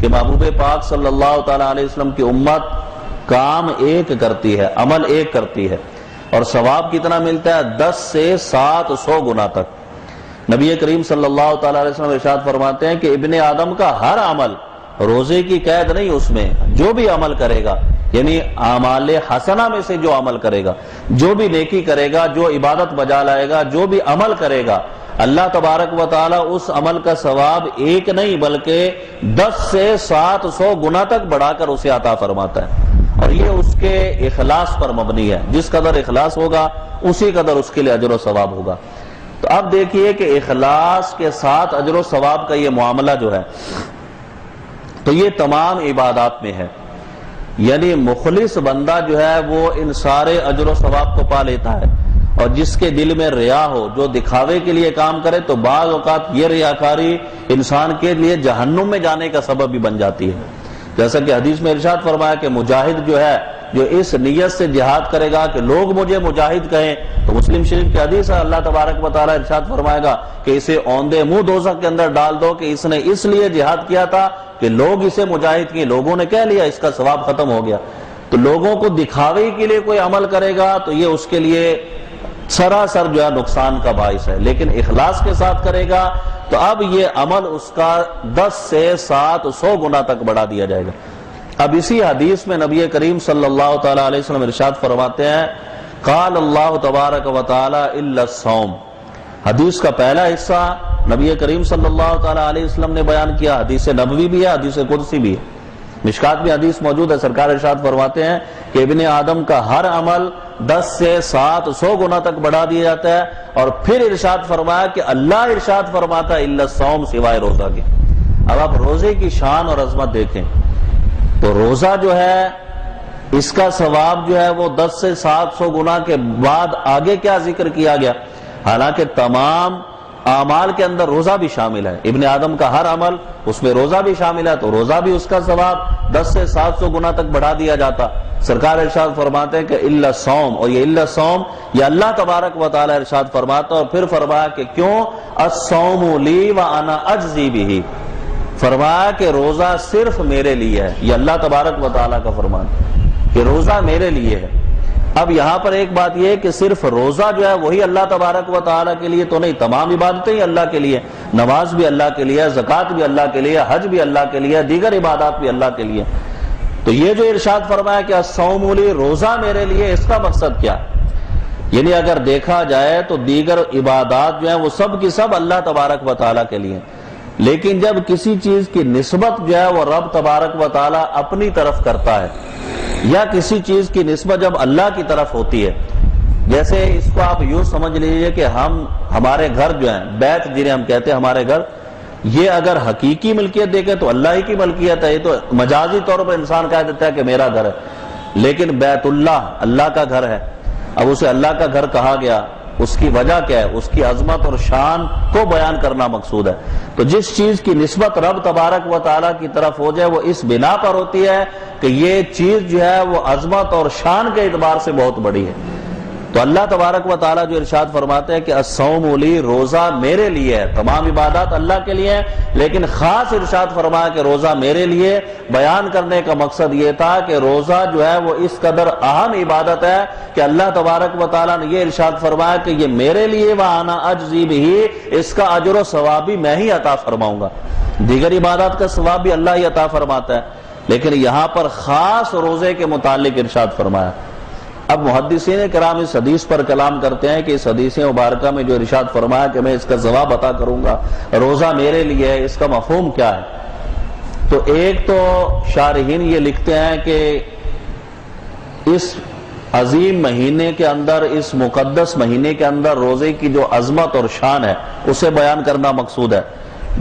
کہ محبوب پاک صلی اللہ تعالیٰ علیہ وسلم کی امت کام ایک کرتی ہے، عمل ایک کرتی ہے، اور ثواب کتنا ملتا ہے؟ 10 سے 700 گنا تک۔ نبی کریم صلی اللہ تعالیٰ علیہ وسلم ارشاد فرماتے ہیں کہ ابن آدم کا ہر عمل، روزے کی قید نہیں اس میں، جو بھی عمل کرے گا، یعنی اعمال حسنہ میں سے جو عمل کرے گا، جو بھی نیکی کرے گا، جو عبادت بجا لائے گا، جو بھی عمل کرے گا، اللہ تبارک و تعالیٰ اس عمل کا ثواب ایک نہیں بلکہ 10 سے 700 گنا تک بڑھا کر اسے عطا فرماتا ہے۔ اور یہ اس کے اخلاص پر مبنی ہے، جس قدر اخلاص ہوگا اسی قدر اس کے لیے اجر و ثواب ہوگا۔ تو اب دیکھیے کہ اخلاص کے ساتھ اجر و ثواب کا یہ معاملہ جو ہے تو یہ تمام عبادات میں ہے، یعنی مخلص بندہ جو ہے وہ ان سارے اجر و ثواب کو پا لیتا ہے۔ اور جس کے دل میں ریا ہو، جو دکھاوے کے لیے کام کرے، تو بعض اوقات یہ ریاکاری انسان کے لیے جہنم میں جانے کا سبب بھی بن جاتی ہے۔ جیسا کہ حدیث میں ارشاد فرمایا کہ مجاہد جو ہے، جو اس نیت سے جہاد کرے گا کہ لوگ مجھے مجاہد کہیں، تو مسلم شریف کی حدیث ہے، اللہ تبارک و تعالیٰ ارشاد فرمائے گا کہ اسے اوندے منہ دوزخ کے اندر ڈال دو کہ اس نے اس لیے جہاد کیا تھا کہ لوگ اسے مجاہد کیے، لوگوں نے کہہ لیا، اس کا ثواب ختم ہو گیا۔ تو لوگوں کو دکھاوے کے لیے کوئی عمل کرے گا تو یہ اس کے لیے سراسر جو ہے نقصان کا باعث ہے، لیکن اخلاص کے ساتھ کرے گا تو اب یہ عمل اس کا 10 سے 700 گنا تک بڑھا دیا جائے گا۔ اب اسی حدیث میں نبی کریم صلی اللہ تعالی علیہ وسلم ارشاد فرماتے ہیں، قال اللہ تبارک و تعالی الا الصوم۔ حدیث کا پہلا حصہ نبی کریم صلی اللہ تعالی علیہ وسلم نے بیان کیا، حدیث نبوی بھی ہے، حدیث قدسی بھی ہے، مشکات میں حدیث موجود ہے۔ سرکار ارشاد فرماتے ہیں کہ ابن آدم کا ہر عمل 10 سے 700 گنا تک بڑھا دیا جاتا ہے، اور پھر ارشاد فرمایا کہ اللہ ارشاد فرماتا ہے الا الصوم، سوائے روزہ کے۔ اب آپ روزے کی شان اور عظمت دیکھیں تو روزہ جو ہے اس کا ثواب جو ہے وہ 10 سے 700 گنا کے بعد آگے کیا ذکر کیا گیا، حالانکہ تمام اعمال کے اندر روزہ بھی شامل ہے، ابن آدم کا ہر عمل اس میں روزہ بھی شامل ہے، تو روزہ بھی اس کا ثواب 10 سے 700 گنا تک بڑھا دیا جاتا۔ سرکار ارشاد فرماتے ہیں کہ الا الصوم، اور یہ الا الصوم یہ اللہ تبارک و تعالی ارشاد فرماتا، اور پھر فرمایا کہ کیوں، الصوم لی وانا اجزی بہ، فرمایا کہ روزہ صرف میرے لیے ہے، یہ اللہ تبارک و تعالیٰ کا فرمان کہ روزہ میرے لیے ہے۔ اب یہاں پر ایک بات یہ ہے کہ صرف روزہ جو ہے وہی اللہ تبارک و تعالیٰ کے لیے تو نہیں، تمام عبادتیں ہی اللہ کے لیے، نماز بھی اللہ کے لیے، زکوٰۃ بھی اللہ کے لیے، حج بھی اللہ کے لیے، دیگر عبادات بھی اللہ کے لیے۔ تو یہ جو ارشاد فرمایا کہ الصوم لی، روزہ میرے لیے، اس کا مقصد کیا؟ یعنی اگر دیکھا جائے تو دیگر عبادات جو ہیں وہ سب کی سب اللہ تبارک و تعالیٰ کے لیے، لیکن جب کسی چیز کی نسبت جو ہے وہ رب تبارک و تعالیٰ اپنی طرف کرتا ہے، یا کسی چیز کی نسبت جب اللہ کی طرف ہوتی ہے، جیسے اس کو آپ یوں سمجھ لیجئے کہ ہمارے گھر جو ہیں، بیت جنہیں ہم کہتے ہیں ہمارے گھر، یہ اگر حقیقی ملکیت دیکھیں تو اللہ ہی کی ملکیت ہے، یہ تو مجازی طور پر انسان کہہ دیتا ہے کہ میرا گھر ہے، لیکن بیت اللہ اللہ کا گھر ہے۔ اب اسے اللہ کا گھر کہا گیا، اس کی وجہ کیا ہے؟ اس کی عظمت اور شان کو بیان کرنا مقصود ہے۔ تو جس چیز کی نسبت رب تبارک و تعالیٰ کی طرف ہو جائے وہ اس بنا پر ہوتی ہے کہ یہ چیز جو ہے وہ عظمت اور شان کے اعتبار سے بہت بڑی ہے۔ تو اللہ تبارک و تعالیٰ جو ارشاد فرماتے ہیں کہ الصوم لی، روزہ میرے لیے ہے، تمام عبادات اللہ کے لیے ہیں، لیکن خاص ارشاد فرمایا کہ روزہ میرے لیے۔ بیان کرنے کا مقصد یہ تھا کہ روزہ جو ہے وہ اس قدر اہم عبادت ہے کہ اللہ تبارک و تعالیٰ نے یہ ارشاد فرمایا کہ یہ میرے لیے وَأَنَا أَجْزِي بِهِ، اس کا اجر و ثواب بھی میں ہی عطا فرماؤں گا۔ دیگر عبادات کا ثواب بھی اللہ ہی عطا فرماتا ہے، لیکن یہاں پر خاص روزے کے متعلق ارشاد فرمایا۔ اب محدثین کرام اس حدیث پر کلام کرتے ہیں کہ اس حدیث مبارکہ میں جو ارشاد فرمایا کہ میں اس کا جواب عطا کروں گا، روزہ میرے لیے ہے، اس کا مفہوم کیا ہے؟ تو ایک تو شارحین یہ لکھتے ہیں کہ اس عظیم مہینے کے اندر، اس مقدس مہینے کے اندر روزے کی جو عظمت اور شان ہے اسے بیان کرنا مقصود ہے۔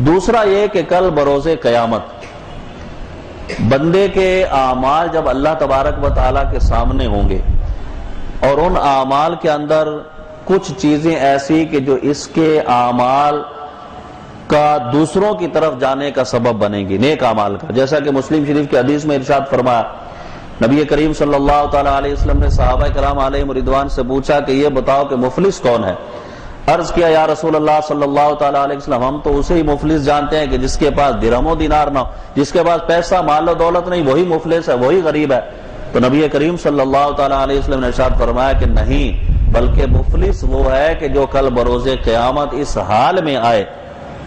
دوسرا یہ کہ کل بروز قیامت بندے کے اعمال جب اللہ تبارک و تعالیٰ کے سامنے ہوں گے، اور ان اعمال کے اندر کچھ چیزیں ایسی کہ جو اس کے اعمال کا دوسروں کی طرف جانے کا سبب بنے گی، نیک اعمال کا، جیسا کہ مسلم شریف کے حدیث میں ارشاد فرمایا، نبی کریم صلی اللہ تعالیٰ علیہ وسلم نے صحابہ کرام علیہم رضوان سے پوچھا کہ یہ بتاؤ کہ مفلس کون ہے؟ عرض کیا یا رسول اللہ صلی اللہ تعالیٰ علیہ وسلم، ہم تو اسے ہی مفلس جانتے ہیں کہ جس کے پاس درہم و دینار نہ ہو، جس کے پاس پیسہ مال و دولت نہیں، وہی مفلس ہے، وہی غریب ہے۔ تو نبی کریم صلی اللہ تعالیٰ علیہ وسلم نے ارشاد فرمایا کہ نہیں، بلکہ مفلس وہ ہے کہ جو کل بروز قیامت اس حال میں آئے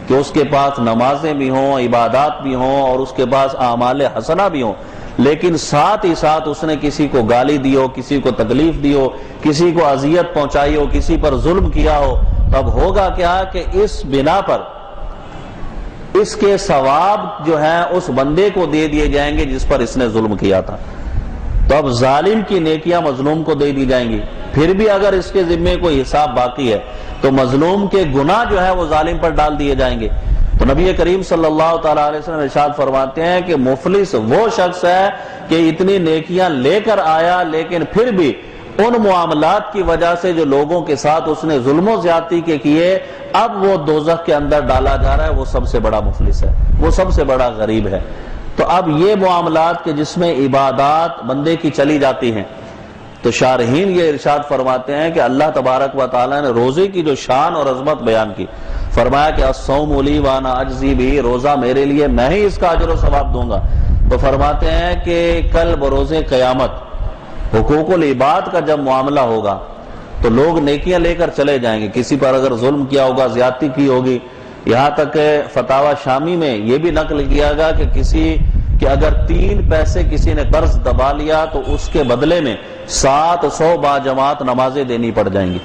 کہ اس کے پاس نمازیں بھی ہوں، عبادات بھی ہوں، اور اس کے پاس اعمال حسنہ بھی ہوں، لیکن ساتھ ہی ساتھ اس نے کسی کو گالی دی ہو، کسی کو تکلیف دی ہو، کسی کو اذیت پہنچائی ہو، کسی پر ظلم کیا ہو، تب ہوگا کیا کہ اس بنا پر اس کے ثواب جو ہیں اس بندے کو دے دیے جائیں گے جس پر اس نے ظلم کیا تھا۔ تو اب ظالم کی نیکیاں مظلوم کو دے دی جائیں گی، پھر بھی اگر اس کے ذمے کوئی حساب باقی ہے تو مظلوم کے گناہ جو ہے وہ ظالم پر ڈال دیے جائیں گے۔ تو نبی کریم صلی اللہ تعالیٰ علیہ وسلم ارشاد فرماتے ہیں کہ مفلس وہ شخص ہے کہ اتنی نیکیاں لے کر آیا لیکن پھر بھی ان معاملات کی وجہ سے جو لوگوں کے ساتھ اس نے ظلم و زیادتی کے کیے، اب وہ دوزخ کے اندر ڈالا جا رہا ہے، وہ سب سے بڑا مفلس ہے، وہ سب سے بڑا غریب ہے۔ تو اب یہ معاملات کے جس میں عبادات بندے کی چلی جاتی ہیں، تو شارحین یہ ارشاد فرماتے ہیں کہ اللہ تبارک و تعالیٰ نے روزے کی جو شان اور عظمت بیان کی، فرمایا کہ الصوم لی وانا اجزی بھی، روزہ میرے لیے، میں ہی اس کا اجر و ثواب دوں گا۔ تو فرماتے ہیں کہ کل بروز قیامت حقوق العباد کا جب معاملہ ہوگا تو لوگ نیکیاں لے کر چلے جائیں گے، کسی پر اگر ظلم کیا ہوگا، زیادتی کی ہوگی، یہاں تک کہ فتاوی شامی میں یہ بھی نقل کیا گیا کہ اگر 3 پیسے کسی نے قرض دبا لیا تو اس کے بدلے میں 700 باجماعت نمازیں دینی پڑ جائیں گی۔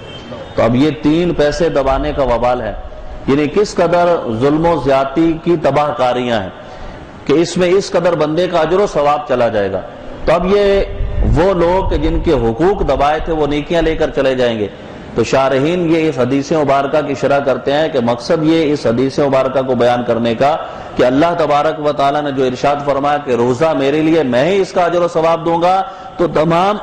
تو اب یہ 3 پیسے دبانے کا وبال ہے، یعنی کس قدر ظلم و زیادتی کی تباہ کاریاں ہیں کہ اس میں اس قدر بندے کا اجر و ثواب چلا جائے گا۔ تو اب یہ وہ لوگ جن کے حقوق دبائے تھے وہ نیکیاں لے کر چلے جائیں گے۔ تو شارحین یہ اس حدیث مبارکہ کی شرح کرتے ہیں کہ مقصد یہ اس حدیث مبارکہ کو بیان کرنے کا کہ اللہ تبارک و تعالیٰ نے جو ارشاد فرمایا کہ روزہ میرے لیے، میں ہی اس کا اجر و ثواب دوں گا، تو تمام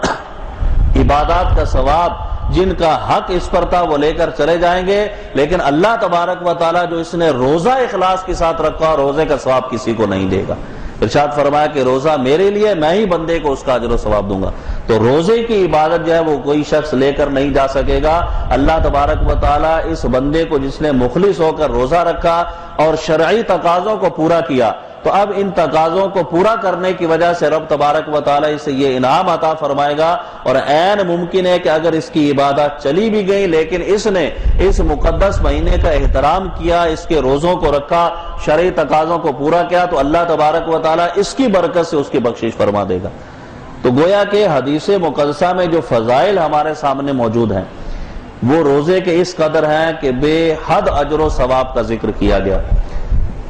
عبادات کا ثواب جن کا حق اس پر تھا وہ لے کر چلے جائیں گے، لیکن اللہ تبارک و تعالیٰ جو اس نے روزہ اخلاص کے ساتھ رکھا، روزے کا ثواب کسی کو نہیں دے گا۔ ارشاد فرمایا کہ روزہ میرے لیے، میں ہی بندے کو اس کا اجر و ثواب دوں گا۔ تو روزے کی عبادت جو ہے وہ کوئی شخص لے کر نہیں جا سکے گا۔ اللہ تبارک و تعالیٰ اس بندے کو جس نے مخلص ہو کر روزہ رکھا اور شرعی تقاضوں کو پورا کیا، تو اب ان تقاضوں کو پورا کرنے کی وجہ سے رب تبارک و تعالیٰ اسے یہ انعام عطا فرمائے گا، اور عین ممکن ہے کہ اگر اس کی عبادت چلی بھی گئی لیکن اس نے اس مقدس مہینے کا احترام کیا، اس کے روزوں کو رکھا، شرعی تقاضوں کو پورا کیا، تو اللہ تبارک و تعالیٰ اس کی برکت سے اس کی بخشش فرما دے گا۔ تو گویا کہ حدیث مقدسہ میں جو فضائل ہمارے سامنے موجود ہیں وہ روزے کے اس قدر ہیں کہ بے حد اجر و ثواب کا ذکر کیا گیا۔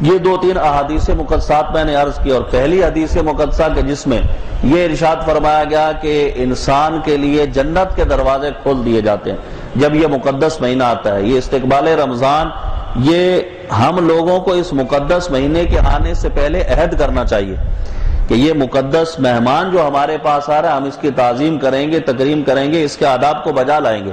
یہ 2-3 احادیث مقدسات میں نے عرض کی، اور پہلی حدیث مقدسہ کے جس میں یہ ارشاد فرمایا گیا کہ انسان کے لیے جنت کے دروازے کھول دیے جاتے ہیں جب یہ مقدس مہینہ آتا ہے۔ یہ استقبال رمضان، یہ ہم لوگوں کو اس مقدس مہینے کے آنے سے پہلے عہد کرنا چاہیے کہ یہ مقدس مہمان جو ہمارے پاس آ رہا ہے، ہم اس کی تعظیم کریں گے، تکریم کریں گے، اس کے آداب کو بجا لائیں گے۔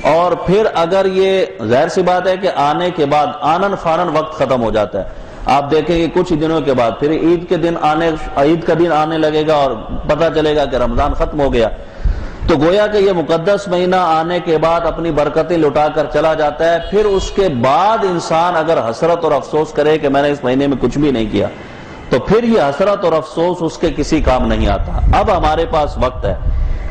اور پھر اگر یہ ظاہر سی بات ہے کہ آنے کے بعد آنن فانن وقت ختم ہو جاتا ہے، آپ دیکھیں گے کچھ دنوں کے بعد پھر عید کا دن آنے لگے گا اور پتہ چلے گا کہ رمضان ختم ہو گیا۔ تو گویا کہ یہ مقدس مہینہ آنے کے بعد اپنی برکتیں لٹا کر چلا جاتا ہے، پھر اس کے بعد انسان اگر حسرت اور افسوس کرے کہ میں نے اس مہینے میں کچھ بھی نہیں کیا، تو پھر یہ حسرت اور افسوس اس کے کسی کام نہیں آتا۔ اب ہمارے پاس وقت ہے،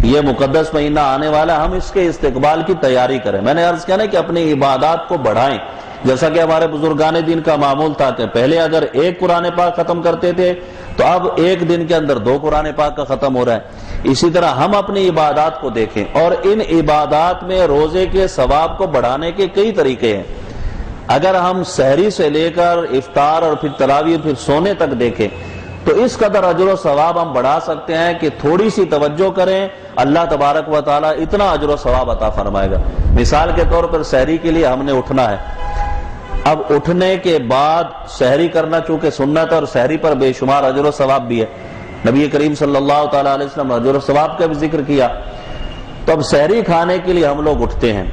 یہ مقدس مہینہ آنے والا، ہم اس کے استقبال کی تیاری کریں۔ میں نے عرض کیا نا کہ اپنی عبادات کو بڑھائیں، جیسا کہ ہمارے بزرگان دین کا معمول تھا کہ پہلے اگر ایک قرآن پاک ختم کرتے تھے تو اب ایک دن کے اندر 2 قرآن پاک کا ختم ہو رہا ہے۔ اسی طرح ہم اپنی عبادات کو دیکھیں، اور ان عبادات میں روزے کے ثواب کو بڑھانے کے کئی طریقے ہیں۔ اگر ہم سحری سے لے کر افطار اور پھر تراویح پھر سونے تک دیکھیں تو اس قدر اجر و ثواب ہم بڑھا سکتے ہیں کہ تھوڑی سی توجہ کریں، اللہ تبارک و تعالی اتنا اجر و ثواب عطا فرمائے گا۔ مثال کے طور پر سحری کے لیے ہم نے اٹھنا ہے، اب اٹھنے کے بعد سحری کرنا چونکہ سنت ہے اور سحری پر بے شمار اجر و ثواب بھی ہے، نبی کریم صلی اللہ تعالی علیہ وسلم نے اجر و ثواب کا بھی ذکر کیا۔ تو اب سحری کھانے کے لیے ہم لوگ اٹھتے ہیں،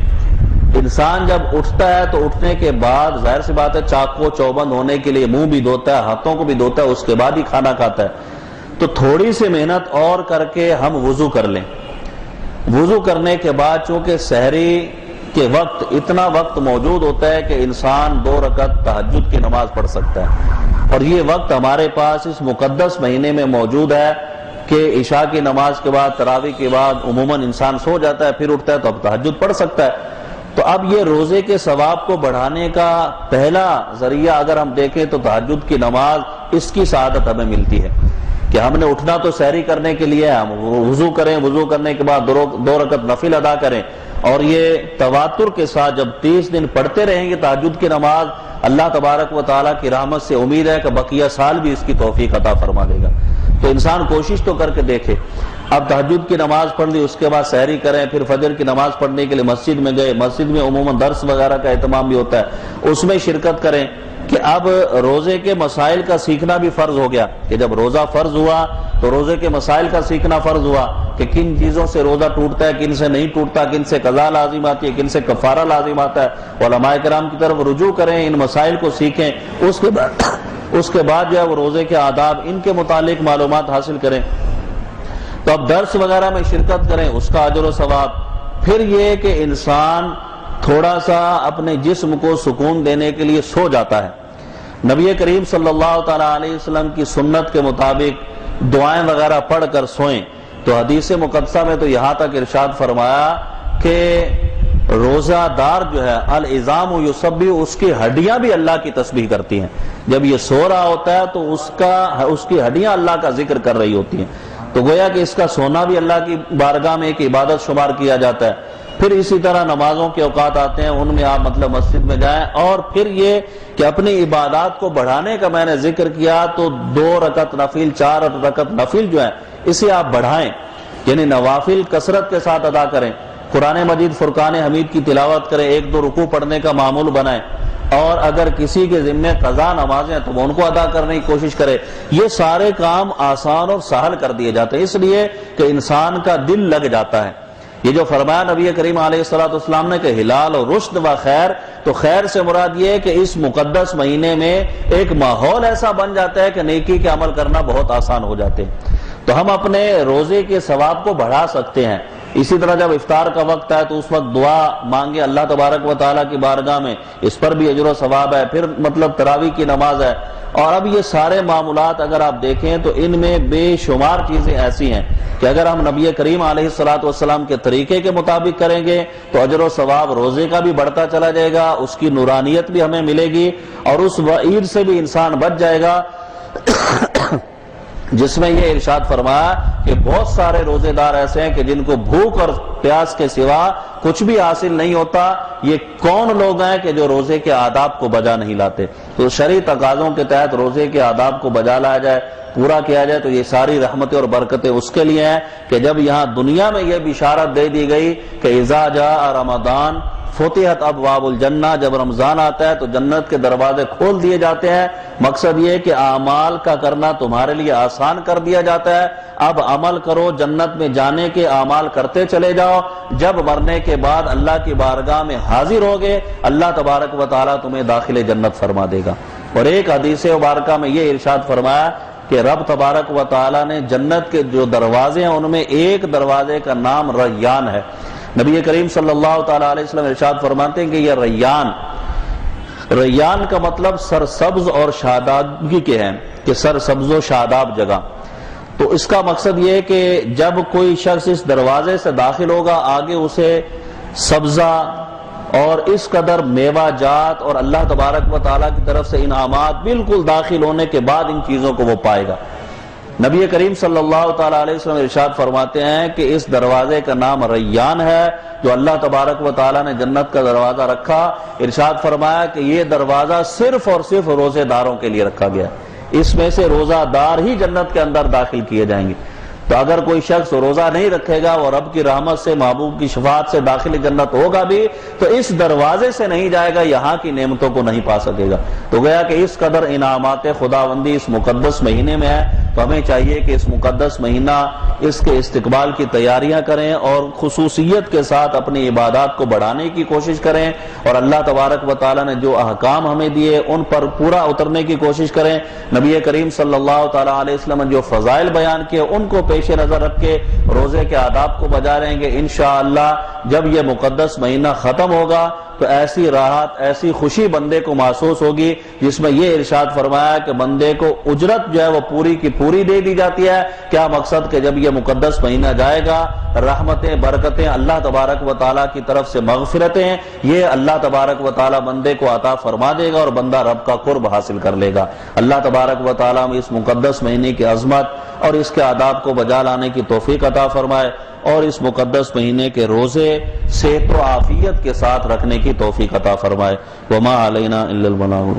انسان جب اٹھتا ہے تو اٹھنے کے بعد ظاہر سی بات ہے چاقو چوبند ہونے کے لیے منہ بھی دھوتا ہے، ہاتھوں کو بھی دھوتا ہے، اس کے بعد ہی کھانا کھاتا ہے۔ تو تھوڑی سی محنت اور کر کے ہم وضو کر لیں، وضو کرنے کے بعد چونکہ سحری کے وقت اتنا وقت موجود ہوتا ہے کہ انسان 2 رکعت تہجد کی نماز پڑھ سکتا ہے، اور یہ وقت ہمارے پاس اس مقدس مہینے میں موجود ہے کہ عشاء کی نماز کے بعد تراویح کے بعد عموماً انسان سو جاتا ہے، پھر اٹھتا ہے تو اب تہجد پڑھ سکتا ہے۔ تو اب یہ روزے کے ثواب کو بڑھانے کا پہلا ذریعہ اگر ہم دیکھیں تو تہجد کی نماز، اس کی سعادت ہمیں ملتی ہے کہ ہم نے اٹھنا تو سحری کرنے کے لیے، ہم وضو کریں، وضو کرنے کے بعد 2 رکعت نفل ادا کریں، اور یہ تواتر کے ساتھ جب 30 دن پڑھتے رہیں گے تہجد کی نماز، اللہ تبارک و تعالیٰ کی رحمت سے امید ہے کہ بقیہ سال بھی اس کی توفیق عطا فرما دے گا۔ تو انسان کوشش تو کر کے دیکھے۔ اب تہجد کی نماز پڑھ لی، اس کے بعد سحری کریں، پھر فجر کی نماز پڑھنے کے لیے مسجد میں گئے، مسجد میں عموماً درس وغیرہ کا اہتمام بھی ہوتا ہے، اس میں شرکت کریں کہ اب روزے کے مسائل کا سیکھنا بھی فرض ہو گیا کہ جب روزہ فرض ہوا تو روزے کے مسائل کا سیکھنا فرض ہوا کہ کن چیزوں سے روزہ ٹوٹتا ہے، کن سے نہیں ٹوٹتا، کن سے قضا لازم آتی ہے، کن سے کفارہ لازم آتا ہے۔ علماء کرام کی طرف رجوع کریں، ان مسائل کو سیکھیں، اس کے بعد جو ہے وہ روزے کے آداب، ان کے متعلق معلومات حاصل کریں۔ تو اب درس وغیرہ میں شرکت کریں، اس کا اجر و ثواب۔ پھر یہ کہ انسان تھوڑا سا اپنے جسم کو سکون دینے کے لیے سو جاتا ہے۔ نبی کریم صلی اللہ تعالی علیہ وسلم کی سنت کے مطابق دعائیں وغیرہ پڑھ کر سوئیں۔ تو حدیث مقدسہ میں تو یہاں تک ارشاد فرمایا کہ روزہ دار جو ہے العظام یسبح، اس کی ہڈیاں بھی اللہ کی تسبیح کرتی ہیں۔ جب یہ سو رہا ہوتا ہے تو اس کی ہڈیاں اللہ کا ذکر کر رہی ہوتی ہیں۔ تو گویا کہ اس کا سونا بھی اللہ کی بارگاہ میں ایک عبادت شمار کیا جاتا ہے۔ پھر اسی طرح نمازوں کے اوقات آتے ہیں، ان میں آپ مسجد میں جائیں، اور پھر یہ کہ اپنی عبادات کو بڑھانے کا میں نے ذکر کیا تو 2 رکعت نفل، 4 رکعت نفل جو ہے اسے آپ بڑھائیں، یعنی نوافل کثرت کے ساتھ ادا کریں، قرآن مجید فرقان حمید کی تلاوت کریں، 1-2 رکوع پڑھنے کا معمول بنائیں، اور اگر کسی کے ذمہ قضا نمازیں تو وہ ان کو ادا کرنے کی کوشش کرے۔ یہ سارے کام آسان اور سہل کر دیے جاتے ہیں، اس لیے کہ انسان کا دل لگ جاتا ہے۔ یہ جو فرمایا نبی کریم علیہ السلام نے کہ ہلال و رشد و خیر، تو خیر سے مراد یہ ہے کہ اس مقدس مہینے میں ایک ماحول ایسا بن جاتا ہے کہ نیکی کے عمل کرنا بہت آسان ہو جاتے ہیں۔ تو ہم اپنے روزے کے ثواب کو بڑھا سکتے ہیں۔ اسی طرح جب افطار کا وقت ہے تو اس وقت دعا مانگے اللہ تبارک و تعالیٰ کی بارگاہ میں، اس پر بھی اجر و ثواب ہے۔ پھر تراویح کی نماز ہے، اور اب یہ سارے معمولات اگر آپ دیکھیں تو ان میں بے شمار چیزیں ایسی ہیں کہ اگر ہم نبی کریم علیہ السلام کے طریقے کے مطابق کریں گے تو اجر و ثواب روزے کا بھی بڑھتا چلا جائے گا، اس کی نورانیت بھی ہمیں ملے گی، اور اس وعید سے بھی انسان بچ جائے گا جس میں یہ ارشاد فرمایا کہ بہت سارے روزے دار ایسے ہیں کہ جن کو بھوک اور پیاس کے سوا کچھ بھی حاصل نہیں ہوتا۔ یہ کون لوگ ہیں کہ جو روزے کے آداب کو بجا نہیں لاتے؟ تو شرعی تقاضوں کے تحت روزے کے آداب کو بجا لایا جائے، پورا کیا جائے، تو یہ ساری رحمتیں اور برکتیں اس کے لیے ہیں کہ جب یہاں دنیا میں یہ بشارت دے دی گئی کہ اذا جاء رمضان فتحت ابواب الجنہ، جب رمضان آتا ہے تو جنت کے دروازے کھول دیے جاتے ہیں۔ مقصد یہ کہ اعمال کا کرنا تمہارے لیے آسان کر دیا جاتا ہے، اب عمل کرو، جنت میں جانے کے اعمال کرتے چلے جاؤ، جب مرنے کے بعد اللہ کی بارگاہ میں حاضر ہوگے اللہ تبارک و تعالیٰ تمہیں داخل جنت فرما دے گا۔ اور ایک حدیث مبارکہ میں یہ ارشاد فرمایا کہ رب تبارک و تعالیٰ نے جنت کے جو دروازے ہیں ان میں ایک دروازے کا نام ریان ہے۔ نبی کریم صلی اللہ تعالیٰ علیہ وسلم ارشاد فرماتے ہیں کہ یہ ریان کا مطلب سرسبز اور شادابی کے ہیں، کہ سرسبز و شاداب جگہ۔ تو اس کا مقصد یہ ہے کہ جب کوئی شخص اس دروازے سے داخل ہوگا آگے اسے سبزہ اور اس قدر میوہ جات اور اللہ تبارک و تعالیٰ کی طرف سے انعامات بالکل داخل ہونے کے بعد ان چیزوں کو وہ پائے گا۔ نبی کریم صلی اللہ تعالیٰ علیہ وسلم ارشاد فرماتے ہیں کہ اس دروازے کا نام ریان ہے جو اللہ تبارک و تعالیٰ نے جنت کا دروازہ رکھا۔ ارشاد فرمایا کہ یہ دروازہ صرف اور صرف روزے داروں کے لیے رکھا گیا، اس میں سے روزہ دار ہی جنت کے اندر داخل کیے جائیں گے۔ تو اگر کوئی شخص روزہ نہیں رکھے گا اور رب کی رحمت سے محبوب کی شفاعت سے داخل جنت ہوگا بھی تو اس دروازے سے نہیں جائے گا، یہاں کی نعمتوں کو نہیں پا سکے گا۔ تو گویا کہ اس قدر انعامات خداوندی اس مقدس مہینے میں ہے، تو ہمیں چاہیے کہ اس مقدس مہینہ اس کے استقبال کی تیاریاں کریں اور خصوصیت کے ساتھ اپنی عبادات کو بڑھانے کی کوشش کریں، اور اللہ تبارک و تعالیٰ نے جو احکام ہمیں دیے ان پر پورا اترنے کی کوشش کریں۔ نبی کریم صلی اللہ تعالیٰ علیہ وسلم نے جو فضائل بیان کیے ان کو پیش نظر رکھ کے روزے کے آداب کو بجا رہیں گے۔ انشاءاللہ جب یہ مقدس مہینہ ختم ہوگا تو ایسی راحت، ایسی خوشی بندے کو محسوس ہوگی جس میں یہ ارشاد فرمایا کہ بندے کو اجرت جو ہے وہ پوری کی پوری دے دی جاتی ہے۔ کیا مقصد کہ جب یہ مقدس مہینہ جائے گا رحمتیں، برکتیں، اللہ تبارک و تعالیٰ کی طرف سے مغفرتیں یہ اللہ تبارک و تعالیٰ بندے کو عطا فرما دے گا اور بندہ رب کا قرب حاصل کر لے گا۔ اللہ تبارک و تعالیٰ میں اس مقدس مہینے کی عظمت اور اس کے آداب کو بجا لانے کی توفیق عطا فرمائے، اور اس مقدس مہینے کے روزے صحت و عافیت کے ساتھ رکھنے کی توفیق عطا فرمائے۔ وما علینا الا البلاغ۔